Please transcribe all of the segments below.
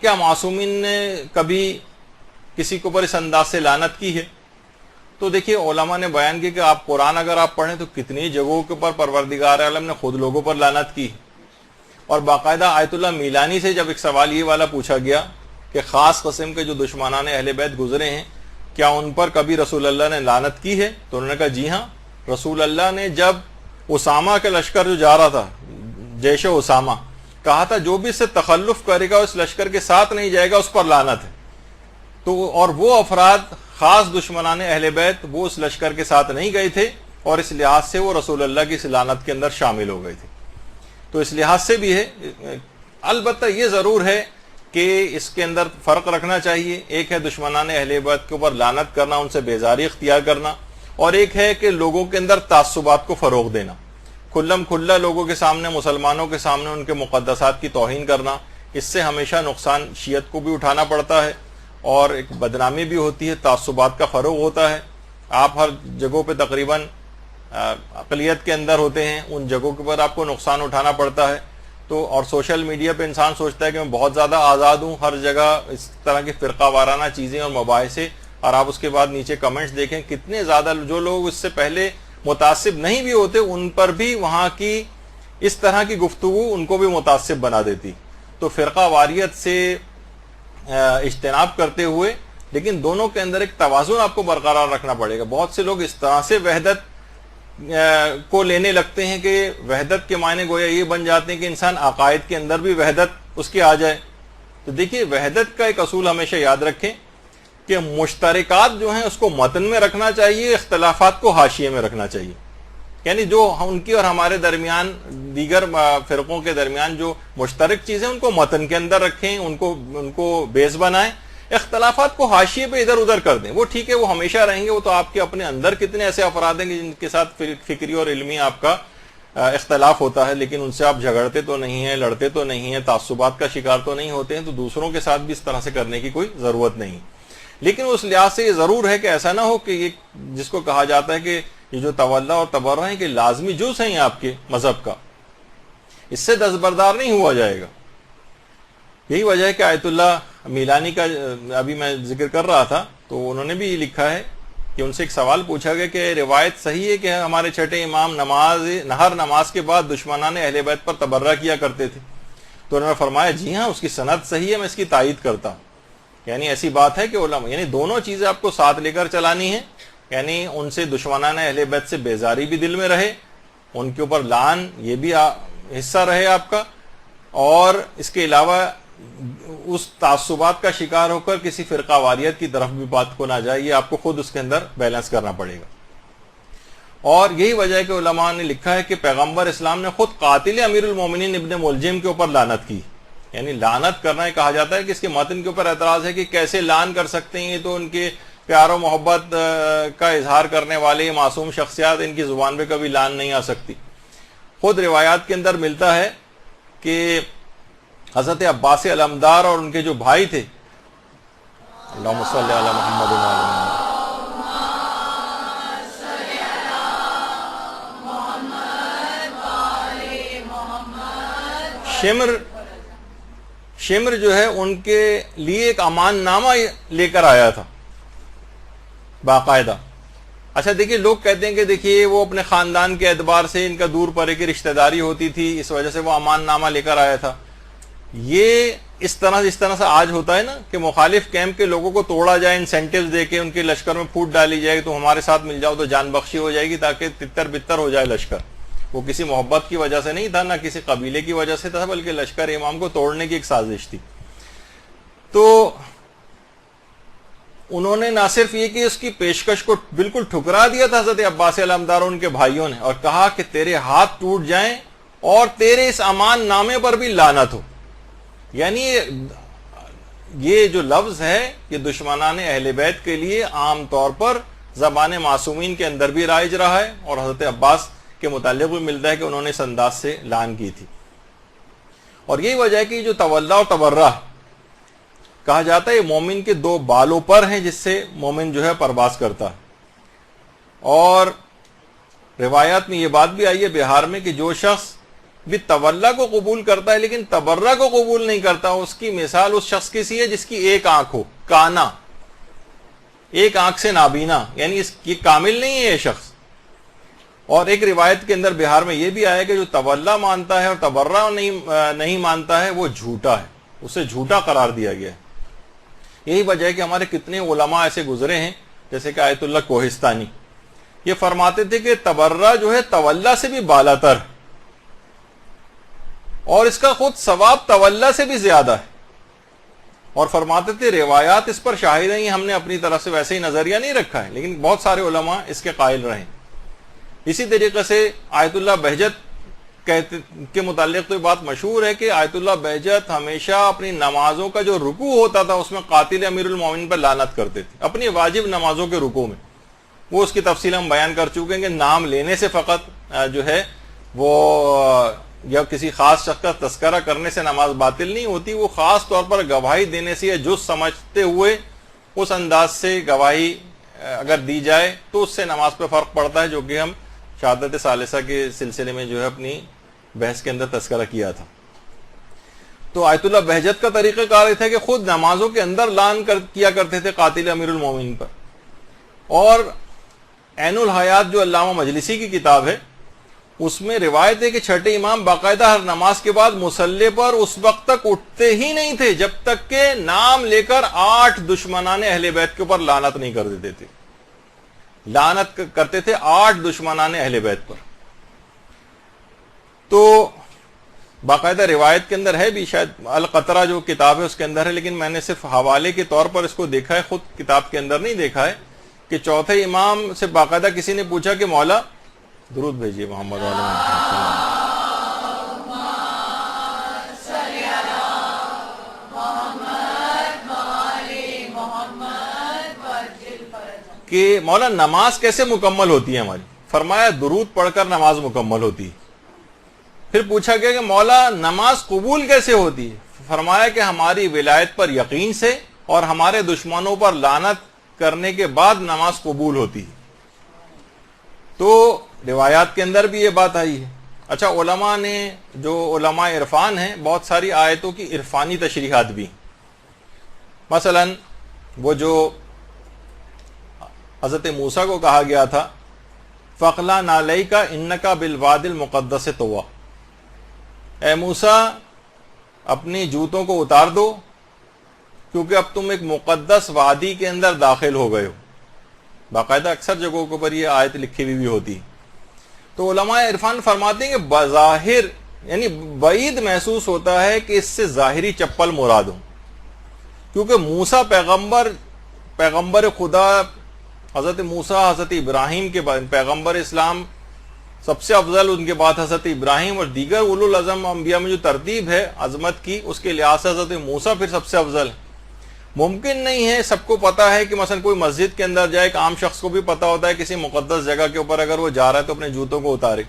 کیا معصومین نے کبھی کسی کے اوپر اس انداز سے لعنت کی ہے؟ تو دیکھیے علماء نے بیان کیا کہ آپ قرآن اگر آپ پڑھیں تو کتنی جگہوں کے اوپر پروردگار عالم نے خود لوگوں پر لعنت کی. اور باقاعدہ آیت اللہ میلانی سے جب ایک سوال یہ والا پوچھا گیا کہ خاص قسم کے جو دشمنان اہل بیت گزرے ہیں کیا ان پر کبھی رسول اللہ نے لعنت کی ہے؟ تو انہوں نے کہا جی ہاں. رسول اللہ نے جب اسامہ کے لشکر جو جا رہا تھا جیش اسامہ کہا تھا جو بھی اس سے تخلف کرے گا اس لشکر کے ساتھ نہیں جائے گا اس پر لعنت ہے. تو اور وہ افراد خاص دشمنان اہل بیت وہ اس لشکر کے ساتھ نہیں گئے تھے اور اس لحاظ سے وہ رسول اللہ کی اس لعنت کے اندر شامل ہو گئے تھے. تو اس لحاظ سے بھی ہے. البتہ یہ ضرور ہے کہ اس کے اندر فرق رکھنا چاہیے. ایک ہے دشمنان اہل بیت کے اوپر لعنت کرنا، ان سے بیزاری اختیار کرنا، اور ایک ہے کہ لوگوں کے اندر تعصبات کو فروغ دینا، کھلم کھلا لوگوں کے سامنے، مسلمانوں کے سامنے ان کے مقدسات کی توہین کرنا. اس سے ہمیشہ نقصان شیعت کو بھی اٹھانا پڑتا ہے اور ایک بدنامی بھی ہوتی ہے، تعصبات کا فروغ ہوتا ہے. آپ ہر جگہوں پہ تقریباً اقلیت کے اندر ہوتے ہیں، ان جگہوں کے اوپر آپ کو نقصان اٹھانا پڑتا ہے. تو اور سوشل میڈیا پہ انسان سوچتا ہے کہ میں بہت زیادہ آزاد ہوں، ہر جگہ اس طرح کی فرقہ وارانہ چیزیں اور مباحثے، اور آپ اس کے بعد نیچے کمنٹس دیکھیں کتنے زیادہ جو لوگ اس سے پہلے متعصب نہیں بھی ہوتے ان پر بھی وہاں کی اس طرح کی گفتگو ان کو بھی متعصب بنا دیتی. تو فرقہ واریت سے اجتناب کرتے ہوئے لیکن دونوں کے اندر ایک توازن آپ کو برقرار رکھنا پڑے گا. بہت سے لوگ اس طرح سے وحدت کو لینے لگتے ہیں کہ وحدت کے معنی گویا یہ بن جاتے ہیں کہ انسان عقائد کے اندر بھی وحدت اس کی آ جائے. تو دیکھیے وحدت کا ایک اصول ہمیشہ یاد رکھیں کہ مشترکات جو ہیں اس کو متن میں رکھنا چاہیے، اختلافات کو حاشیے میں رکھنا چاہیے. یعنی جو ان کی اور ہمارے درمیان دیگر فرقوں کے درمیان جو مشترک چیزیں ان کو متن کے اندر رکھیں، ان کو بیس بنائیں، اختلافات کو حاشیے پہ ادھر ادھر کر دیں. وہ ٹھیک ہے، وہ ہمیشہ رہیں گے، وہ تو آپ کے اپنے اندر کتنے ایسے افراد ہیں جن کے ساتھ فکری اور علمی آپ کا اختلاف ہوتا ہے، لیکن ان سے آپ جھگڑتے تو نہیں ہیں، لڑتے تو نہیں ہیں، تعصبات کا شکار تو نہیں ہوتے ہیں. تو دوسروں کے ساتھ بھی اس طرح سے کرنے کی کوئی ضرورت نہیں. لیکن اس لحاظ سے یہ ضرور ہے کہ ایسا نہ ہو کہ یہ جس کو کہا جاتا ہے کہ یہ جو تولا اور تبرہ ہیں کہ لازمی جز ہیں آپ کے مذہب کا، اس سے دستبردار نہیں ہوا جائے گا. یہی وجہ ہے کہ آیت اللہ میلانی کا ابھی میں ذکر کر رہا تھا تو انہوں نے بھی یہ لکھا ہے کہ ان سے ایک سوال پوچھا گیا کہ روایت صحیح ہے کہ ہمارے چھٹے امام ہر نماز کے بعد دشمنان اہل بیت پر تبرہ کیا کرتے تھے؟ تو انہوں نے فرمایا جی ہاں، اس کی سند صحیح ہے، میں اس کی تائید کرتا ہوں. یعنی ایسی بات ہے کہ علماء یعنی دونوں چیزیں آپ کو ساتھ لے کر چلانی ہیں. یعنی ان سے دشمنان اہل بیت سے بیزاری بھی دل میں رہے، ان کے اوپر لعن یہ بھی حصہ رہے آپ کا، اور اس کے علاوہ اس تعصبات کا شکار ہو کر کسی فرقہ واریت کی طرف بھی بات کو نہ جائے. یہ آپ کو خود اس کے اندر بیلنس کرنا پڑے گا. اور یہی وجہ ہے کہ علماء نے لکھا ہے کہ پیغمبر اسلام نے خود قاتل امیر المومنین ابن ملجم کے اوپر لعنت کی. یعنی لعنت کرنا یہ کہا جاتا ہے کہ اس کے متن کے اوپر اعتراض ہے کہ کیسے لعن کر سکتے ہیں، یہ تو ان کے پیار و محبت کا اظہار کرنے والے معصوم شخصیات، ان کی زبان پہ کبھی لعن نہیں آ سکتی. خود روایات کے اندر ملتا ہے کہ حضرت عباس علمدار اور ان کے جو بھائی تھے، اللہم صلی علی محمد و علی محمد، شمر جو ہے ان کے لیے ایک امان نامہ لے کر آیا تھا باقاعدہ. اچھا دیکھیے لوگ کہتے ہیں کہ دیکھیے وہ اپنے خاندان کے اعتبار سے ان کا دور پرے کی رشتہ داری ہوتی تھی، اس وجہ سے وہ امان نامہ لے کر آیا تھا. یہ اس طرح سے آج ہوتا ہے نا کہ مخالف کیمپ کے لوگوں کو توڑا جائے، انسینٹیوز دے کے ان کے لشکر میں پھوٹ ڈالی جائے تو ہمارے ساتھ مل جاؤ تو جان بخشی ہو جائے گی، تاکہ تتر بتر ہو جائے لشکر. وہ کسی محبت کی وجہ سے نہیں تھا، نہ کسی قبیلے کی وجہ سے تھا، بلکہ لشکر امام کو توڑنے کی ایک سازش تھی. تو انہوں نے نہ صرف یہ کہ اس کی پیشکش کو بالکل ٹھکرا دیا تھا حضرت عباس علمدار ان کے بھائیوں نے، اور کہا کہ تیرے ہاتھ ٹوٹ جائیں اور تیرے اس امان نامے پر بھی لعنت ہو. یعنی یہ جو لفظ ہے یہ دشمنان اہل بیت کے لیے عام طور پر زبان معصومین کے اندر بھی رائج رہا ہے، اور حضرت عباس کے متعلق بھی ملتا ہے کہ انہوں نے اس انداز سے لعن کی تھی. اور یہی وجہ ہے کہ جو تولا اور تبرہ کہا جاتا ہے یہ مومن کے دو بالوں پر ہیں جس سے مومن جو ہے پرواز کرتا ہے. اور روایات میں یہ بات بھی آئی ہے بہار میں کہ جو شخص بھی تولا کو قبول کرتا ہے لیکن تبرہ کو قبول نہیں کرتا، اس کی مثال اس شخص کی سی ہے جس کی ایک آنکھ ہو، کانا، ایک آنکھ سے نابینا، یعنی اس کی کامل نہیں ہے یہ شخص۔ اور ایک روایت کے اندر بہار میں یہ بھی آیا کہ جو تولا مانتا ہے اور تبرہ نہیں مانتا ہے وہ جھوٹا ہے، اسے جھوٹا قرار دیا گیا ہے۔ یہی وجہ ہے کہ ہمارے کتنے علماء ایسے گزرے ہیں، جیسے کہ آیت اللہ کوہستانی، یہ فرماتے تھے کہ تبرہ جو ہے تولا سے بھی بالا تر، اور اس کا خود ثواب تولا سے بھی زیادہ ہے، اور فرماتے تھے روایات اس پر شاہد ہیں، ہم نے اپنی طرف سے ویسے ہی نظریہ نہیں رکھا ہے، لیکن بہت سارے علماء اس کے قائل رہے۔ اسی طریقے سے آیت اللہ بہجت کے متعلق تو یہ بات مشہور ہے کہ آیت اللہ بہجت ہمیشہ اپنی نمازوں کا جو رکوع ہوتا تھا اس میں قاتل امیر المومنین پر لعنت کرتے تھے، اپنی واجب نمازوں کے رکوع میں۔ وہ اس کی تفصیل ہم بیان کر چکے ہیں کہ نام لینے سے فقط جو ہے وہ یا کسی خاص شخص کا تذکرہ کرنے سے نماز باطل نہیں ہوتی، وہ خاص طور پر گواہی دینے سے یا جز سمجھتے ہوئے اس انداز سے گواہی اگر دی جائے تو اس سے نماز پہ فرق پڑتا ہے، جو کہ ہم شہادت ثالثہ کے سلسلے میں جو ہے اپنی بحث کے اندر تذکرہ کیا تھا۔ تو آیت اللہ بہجت کا طریقہ کار یہ تھا کہ خود نمازوں کے اندر لعن کیا کرتے تھے قاتل امیر المومنین پر۔ اور عین الحیات جو علامہ مجلسی کی کتاب ہے اس میں روایت ہے کہ چھٹے امام باقاعدہ ہر نماز کے بعد مصلی پر اس وقت تک اٹھتے ہی نہیں تھے جب تک کہ نام لے کر 8 دشمنان اہل بیت کے اوپر لعنت نہیں کر دیتے تھے، لعنت کرتے تھے 8 دشمنان اہل بیت پر۔ تو باقاعدہ روایت کے اندر ہے بھی، شاید القطرہ جو کتاب ہے اس کے اندر ہے، لیکن میں نے صرف حوالے کے طور پر اس کو دیکھا ہے، خود کتاب کے اندر نہیں دیکھا ہے، کہ چوتھے امام سے باقاعدہ کسی نے پوچھا کہ مولا درود بھیجیے محمد علیہ وسلم، کہ مولا نماز کیسے مکمل ہوتی ہے ہماری؟ فرمایا درود پڑھ کر نماز مکمل ہوتی ہے۔ پھر پوچھا گیا کہ مولا نماز قبول کیسے ہوتی ہے؟ فرمایا کہ ہماری ولایت پر یقین سے اور ہمارے دشمنوں پر لعنت کرنے کے بعد نماز قبول ہوتی ہے۔ تو روایات کے اندر بھی یہ بات آئی ہے۔ اچھا، علماء نے جو علماء عرفان ہیں بہت ساری آیتوں کی عرفانی تشریحات بھی، مثلا وہ جو حضرت موسیٰ کو کہا گیا تھا فَقْلَا نَعْلَيْكَ إِنَّكَ بِالْوَادِ الْمُقَدَّسِ طُوًى، اے موسیٰ اپنی جوتوں کو اتار دو کیونکہ اب تم ایک مقدس وادی کے اندر داخل ہو گئے ہو۔ باقاعدہ اکثر جگہوں کے اوپر یہ آیت لکھی ہوئی بھی ہوتی۔ تو علماء عرفان فرماتے ہیں کہ بظاہر یعنی بعید محسوس ہوتا ہے کہ اس سے ظاہری چپل مراد ہو، کیونکہ موسیٰ پیغمبر خدا، حضرت موسیٰ حضرت ابراہیم کے بعد پیغمبر اسلام سب سے افضل، ان کے بعد حضرت ابراہیم، اور دیگر اولو العزم انبیاء میں جو ترتیب ہے عظمت کی اس کے لحاظ سے حضرت موسیٰ پھر سب سے افضل ہے۔ ممکن نہیں ہے سب کو پتا ہے کہ مثلا کوئی مسجد کے اندر جائے، ایک عام شخص کو بھی پتا ہوتا ہے کسی مقدس جگہ کے اوپر اگر وہ جا رہا ہے تو اپنے جوتوں کو اتارے۔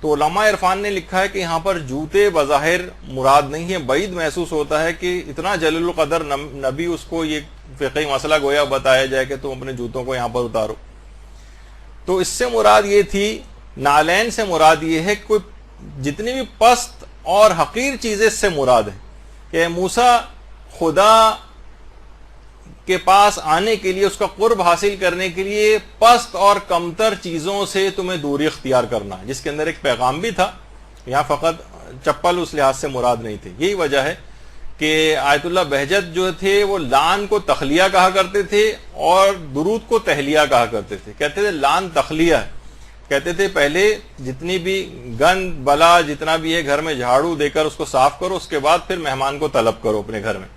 تو علماء عرفان نے لکھا ہے کہ یہاں پر جوتے بظاہر مراد نہیں ہے، بعید محسوس ہوتا ہے کہ اتنا جلیل القدر نبی اس کو یہ فقہی مسئلہ گویا بتایا جائے کہ تم اپنے جوتوں کو یہاں پر اتارو۔ تو اس سے مراد یہ تھی، نالین سے مراد یہ ہے کہ کوئی جتنی بھی پست اور حقیر چیزیں اس سے مراد ہے کہ موسیٰ خدا کے پاس آنے کے لیے، اس کا قرب حاصل کرنے کے لیے پست اور کمتر چیزوں سے تمہیں دوری اختیار کرنا ہے، جس کے اندر ایک پیغام بھی تھا۔ یہاں فقط چپل اس لحاظ سے مراد نہیں تھے۔ یہی وجہ ہے کہ آیت اللہ بہجت جو تھے وہ لعن کو تخلیہ کہا کرتے تھے اور درود کو تہلیہ کہا کرتے تھے۔ کہتے تھے لعن تخلیہ ہے، کہتے تھے پہلے جتنی بھی گند بلا جتنا بھی ہے گھر میں جھاڑو دے کر اس کو صاف کرو، اس کے بعد پھر مہمان کو طلب کرو اپنے گھر میں۔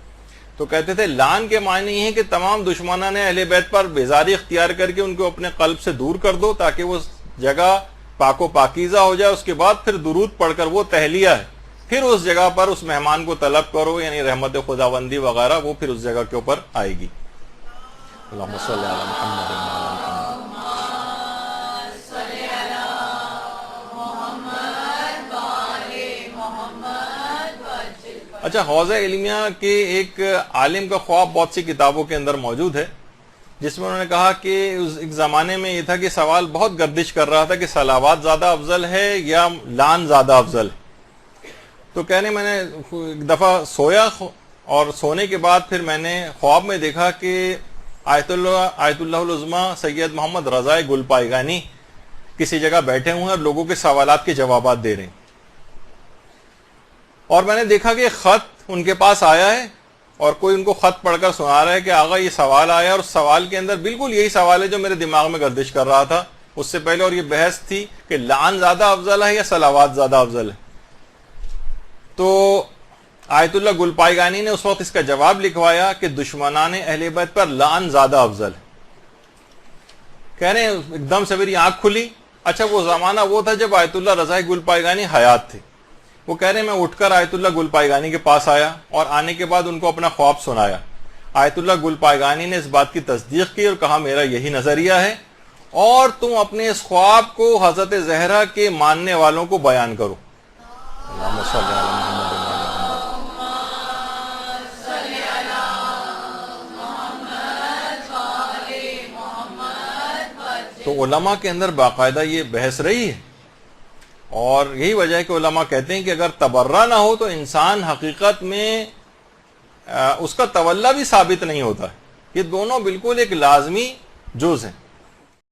تو کہتے تھے لعن کے معنی یہ ہے کہ تمام دشمنان اہل بیت پر بیزاری اختیار کر کے ان کو اپنے قلب سے دور کر دو تاکہ وہ جگہ پاک و پاکیزہ ہو جائے، اس کے بعد پھر درود پڑھ کر، وہ تہلیہ ہے، پھر اس جگہ پر اس مہمان کو طلب کرو، یعنی رحمت خداوندی وغیرہ وہ پھر اس جگہ کے اوپر آئے گی۔ اللہم صلی علی محمد وعلی محمد۔ اچھا، حوزہ علمیہ کے ایک عالم کا خواب بہت سی کتابوں کے اندر موجود ہے، جس میں انہوں نے کہا کہ ایک زمانے میں یہ تھا کہ سوال بہت گردش کر رہا تھا کہ صلوات زیادہ افضل ہے یا لعن زیادہ افضل ہے۔ تو کہنے میں نے ایک دفعہ سویا اور سونے کے بعد پھر میں نے خواب میں دیکھا کہ آیت اللہ العظمیٰ سید محمد رضا گل پائگانی کسی جگہ بیٹھے ہوئے ہیں اور لوگوں کے سوالات کے جوابات دے رہے ہیں، اور میں نے دیکھا کہ خط ان کے پاس آیا ہے اور کوئی ان کو خط پڑھ کر سنا رہا ہے کہ آغا یہ سوال آیا، اور اس سوال کے اندر بالکل یہی سوال ہے جو میرے دماغ میں گردش کر رہا تھا اس سے پہلے، اور یہ بحث تھی کہ لعن زیادہ افضل ہے یا صلوات زیادہ افضل ہے۔ تو آیت اللہ گل پائگانی نے اس وقت اس کا جواب لکھوایا کہ دشمنان اہل بیت پر لعن زیادہ افضل ہے۔ کہہ رہے ہیں ایک دم سے میری آنکھ کھلی۔ اچھا وہ زمانہ وہ تھا جب آیت اللہ رضا گل پائگانی حیات تھے۔ وہ کہہ رہے ہیں میں اٹھ کر آیت اللہ گل پائگانی کے پاس آیا اور آنے کے بعد ان کو اپنا خواب سنایا۔ آیت اللہ گل پائگانی نے اس بات کی تصدیق کی اور کہا میرا یہی نظریہ ہے، اور تم اپنے اس خواب کو حضرت زہرا کے ماننے والوں کو بیان کرو۔ اللہم صلی علی محمد۔ تو علماء کے اندر باقاعدہ یہ بحث رہی ہے، اور یہی وجہ ہے کہ علماء کہتے ہیں کہ اگر تبرہ نہ ہو تو انسان حقیقت میں اس کا تولا بھی ثابت نہیں ہوتا ہے۔ یہ دونوں بالکل ایک لازمی جز ہیں۔